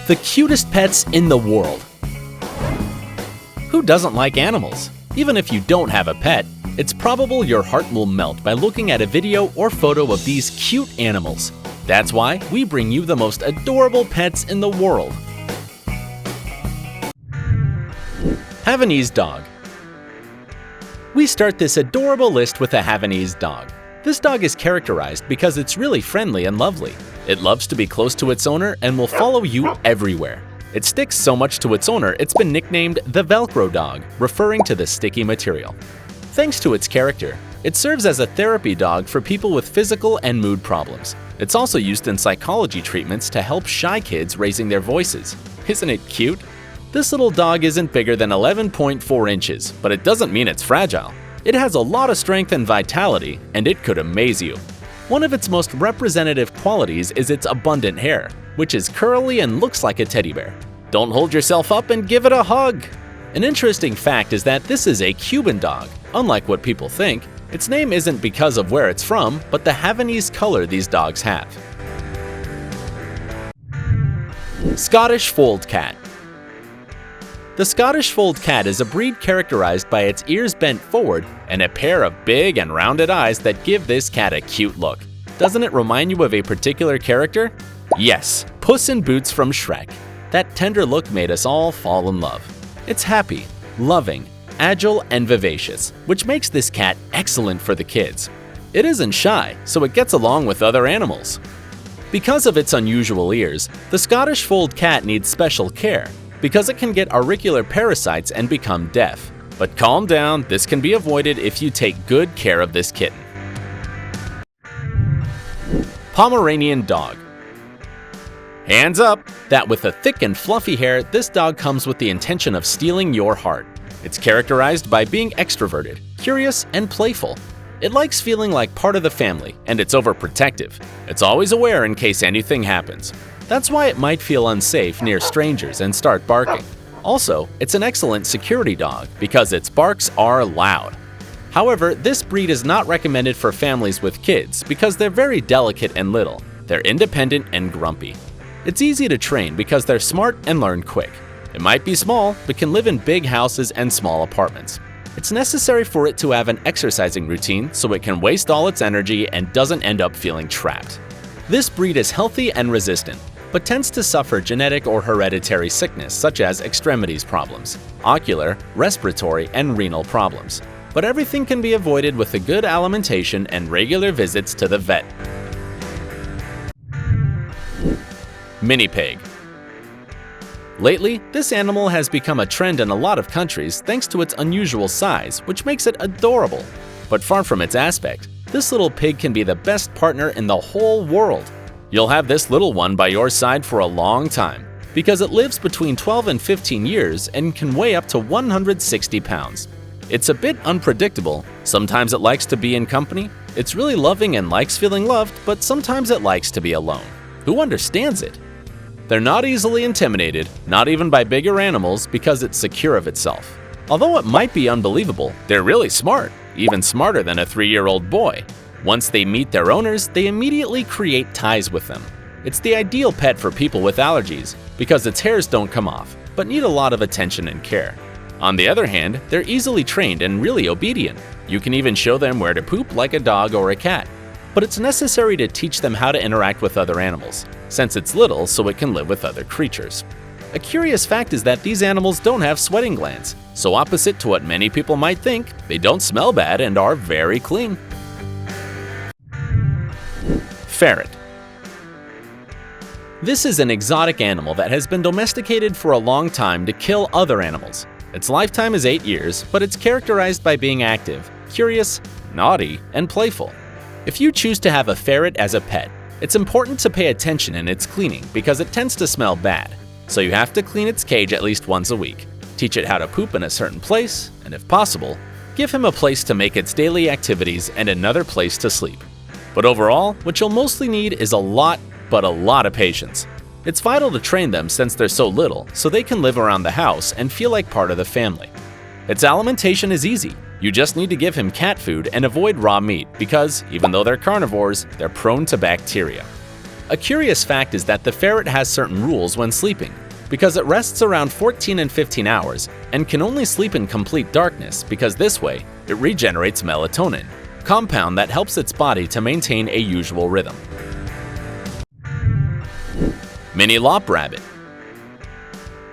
The cutest pets in the world. Who doesn't like animals? Even if you don't have a pet, it's probable your heart will melt by looking at a video or photo of these cute animals. That's why we bring you the most adorable pets in the world. Havanese dog. We start this adorable list with a Havanese dog. This dog is characterized because it's really friendly and lovely. It loves to be close to its owner and will follow you everywhere. It sticks so much to its owner, it's been nicknamed the Velcro dog, referring to the sticky material. Thanks to its character, it serves as a therapy dog for people with physical and mood problems. It's also used in psychology treatments to help shy kids raising their voices. Isn't it cute? This little dog isn't bigger than 11.4 inches, but it doesn't mean it's fragile. It has a lot of strength and vitality, and it could amaze you. One of its most representative qualities is its abundant hair, which is curly and looks like a teddy bear. Don't hold yourself up and give it a hug! An interesting fact is that this is a Cuban dog. Unlike what people think, its name isn't because of where it's from, but the Havanese color these dogs have. Scottish Fold Cat. The Scottish Fold Cat is a breed characterized by its ears bent forward and a pair of big and rounded eyes that give this cat a cute look. Doesn't it remind you of a particular character? Yes, Puss in Boots from Shrek. That tender look made us all fall in love. It's happy, loving, agile, and vivacious, which makes this cat excellent for the kids. It isn't shy, so it gets along with other animals. Because of its unusual ears, the Scottish Fold Cat needs special care, because it can get auricular parasites and become deaf. But calm down, this can be avoided if you take good care of this kitten. Pomeranian dog. Hands up! That with a thick and fluffy hair, this dog comes with the intention of stealing your heart. It's characterized by being extroverted, curious, and playful. It likes feeling like part of the family, and it's overprotective. It's always aware in case anything happens. That's why it might feel unsafe near strangers and start barking. Also, it's an excellent security dog because its barks are loud. However, this breed is not recommended for families with kids because they're very delicate and little. They're independent and grumpy. It's easy to train because they're smart and learn quick. It might be small, but can live in big houses and small apartments. It's necessary for it to have an exercising routine so it can waste all its energy and doesn't end up feeling trapped. This breed is healthy and resistant, but tends to suffer genetic or hereditary sickness such as extremities problems, ocular, respiratory, and renal problems. But everything can be avoided with a good alimentation and regular visits to the vet. Mini pig. Lately, this animal has become a trend in a lot of countries thanks to its unusual size, which makes it adorable. But far from its aspect, this little pig can be the best partner in the whole world. You'll have this little one by your side for a long time, because it lives between 12 and 15 years and can weigh up to 160 pounds. It's a bit unpredictable. Sometimes it likes to be in company. It's really loving and likes feeling loved, but sometimes it likes to be alone. Who understands it? They're not easily intimidated, not even by bigger animals, because it's secure of itself. Although it might be unbelievable, they're really smart, even smarter than a 3-year-old boy. Once they meet their owners, they immediately create ties with them. It's the ideal pet for people with allergies, because its hairs don't come off, but need a lot of attention and care. On the other hand, they're easily trained and really obedient. You can even show them where to poop like a dog or a cat. But it's necessary to teach them how to interact with other animals, since it's little so it can live with other creatures. A curious fact is that these animals don't have sweating glands, so opposite to what many people might think, they don't smell bad and are very clean. Ferret. This is an exotic animal that has been domesticated for a long time to kill other animals. Its lifetime is 8 years, but it's characterized by being active, curious, naughty, and playful. If you choose to have a ferret as a pet, it's important to pay attention in its cleaning because it tends to smell bad. So you have to clean its cage at least once a week, teach it how to poop in a certain place, and if possible, give him a place to make its daily activities and another place to sleep. But overall, what you'll mostly need is a lot of patience. It's vital to train them since they're so little, so they can live around the house and feel like part of the family. Its alimentation is easy. You just need to give him cat food and avoid raw meat because, even though they're carnivores, they're prone to bacteria. A curious fact is that the ferret has certain rules when sleeping, because it rests around 14 and 15 hours and can only sleep in complete darkness because this way it regenerates melatonin, compound that helps its body to maintain a usual rhythm. Mini Lop Rabbit.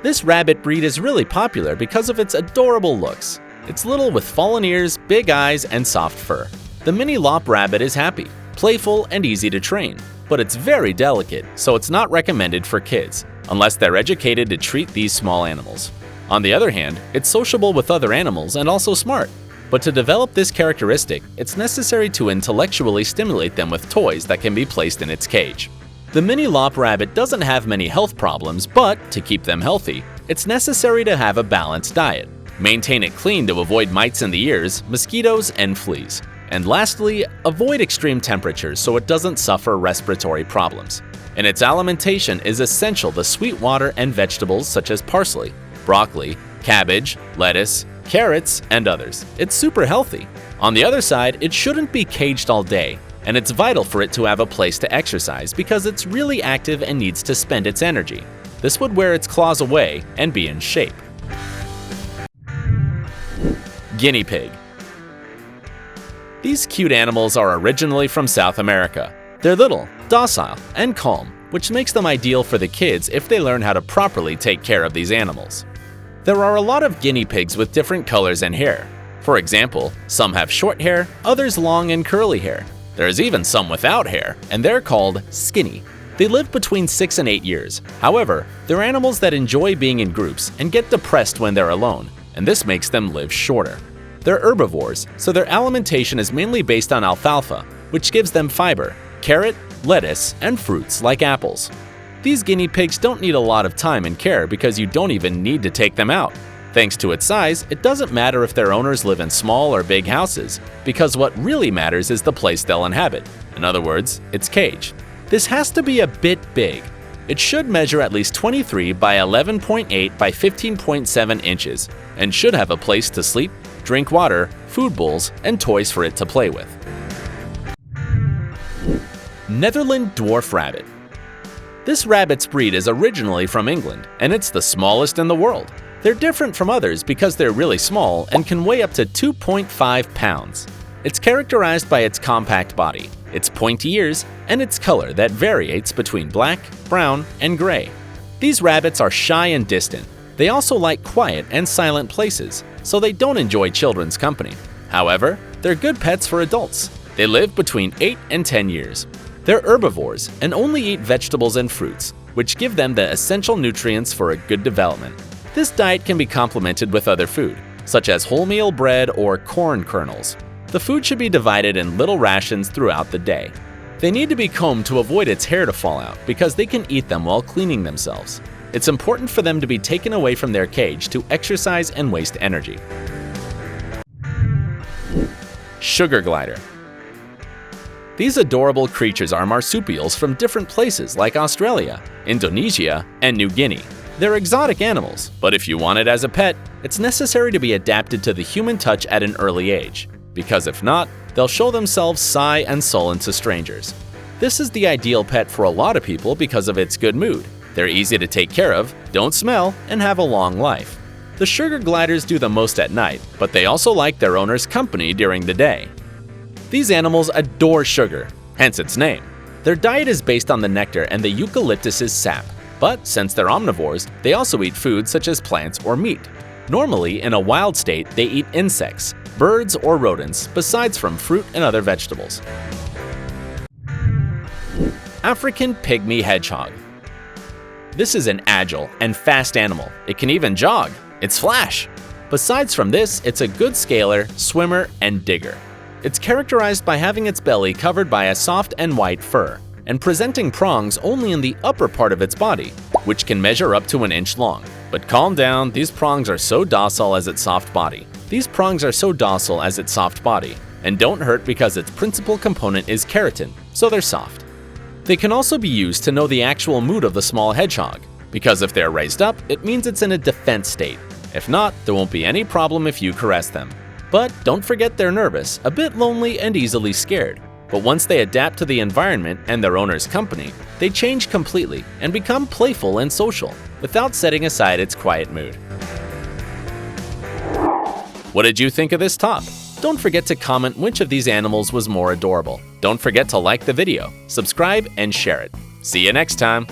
This rabbit breed is really popular because of its adorable looks. It's little with fallen ears, big eyes, and soft fur. The mini Lop Rabbit is happy, playful, and easy to train, but it's very delicate, so it's not recommended for kids, unless they're educated to treat these small animals. On the other hand, it's sociable with other animals and also smart. But to develop this characteristic, it's necessary to intellectually stimulate them with toys that can be placed in its cage. The mini Lop Rabbit doesn't have many health problems, but to keep them healthy, it's necessary to have a balanced diet. Maintain it clean to avoid mites in the ears, mosquitoes, and fleas. And lastly, avoid extreme temperatures so it doesn't suffer respiratory problems. In its alimentation is essential the sweet water and vegetables such as parsley, broccoli, cabbage, lettuce, carrots, and others. It's super healthy. On the other side, it shouldn't be caged all day, and it's vital for it to have a place to exercise because it's really active and needs to spend its energy. This would wear its claws away and be in shape. Guinea pig. These cute animals are originally from South America. They're little, docile, and calm, which makes them ideal for the kids if they learn how to properly take care of these animals. There are a lot of guinea pigs with different colors and hair. For example, some have short hair, others long and curly hair. There's even some without hair, and they're called skinny. They live between 6 and 8 years. However, they're animals that enjoy being in groups and get depressed when they're alone, and this makes them live shorter. They're herbivores, so their alimentation is mainly based on alfalfa, which gives them fiber, carrot, lettuce, and fruits like apples. These guinea pigs don't need a lot of time and care because you don't even need to take them out. Thanks to its size, it doesn't matter if their owners live in small or big houses, because what really matters is the place they'll inhabit. In other words, its cage. This has to be a bit big. It should measure at least 23 by 11.8 by 15.7 inches and should have a place to sleep, drink water, food bowls, and toys for it to play with. Netherland Dwarf Rabbit. This rabbit's breed is originally from England, and it's the smallest in the world. They're different from others because they're really small and can weigh up to 2.5 pounds. It's characterized by its compact body, its pointy ears, and its color that varies between black, brown, and gray. These rabbits are shy and distant. They also like quiet and silent places, so they don't enjoy children's company. However, they're good pets for adults. They live between 8 and 10 years. They're herbivores and only eat vegetables and fruits, which give them the essential nutrients for a good development. This diet can be complemented with other food, such as wholemeal bread or corn kernels. The food should be divided in little rations throughout the day. They need to be combed to avoid its hair to fall out because they can eat them while cleaning themselves. It's important for them to be taken away from their cage to exercise and waste energy. Sugar glider. These adorable creatures are marsupials from different places like Australia, Indonesia, and New Guinea. They're exotic animals, but if you want it as a pet, it's necessary to be adapted to the human touch at an early age, because if not, they'll show themselves sigh and sullen to strangers. This is the ideal pet for a lot of people because of its good mood. They're easy to take care of, don't smell, and have a long life. The sugar gliders do the most at night, but they also like their owner's company during the day. These animals adore sugar, hence its name. Their diet is based on the nectar and the eucalyptus's sap, but since they're omnivores, they also eat food such as plants or meat. Normally, in a wild state, they eat insects, birds, or rodents, besides from fruit and other vegetables. African pygmy hedgehog. This is an agile and fast animal. It can even jog. It's Flash. Besides from this, it's a good scaler, swimmer, and digger. It's characterized by having its belly covered by a soft and white fur, and presenting prongs only in the upper part of its body, which can measure up to 1 inch long. But calm down, these prongs are so docile as its soft body. And don't hurt because its principal component is keratin, so they're soft. They can also be used to know the actual mood of the small hedgehog, because if they're raised up, it means it's in a defense state. If not, there won't be any problem if you caress them. But don't forget they're nervous, a bit lonely, and easily scared. But once they adapt to the environment and their owner's company, they change completely and become playful and social, without setting aside its quiet mood. What did you think of this top? Don't forget to comment which of these animals was more adorable. Don't forget to like the video, subscribe, and share it. See you next time!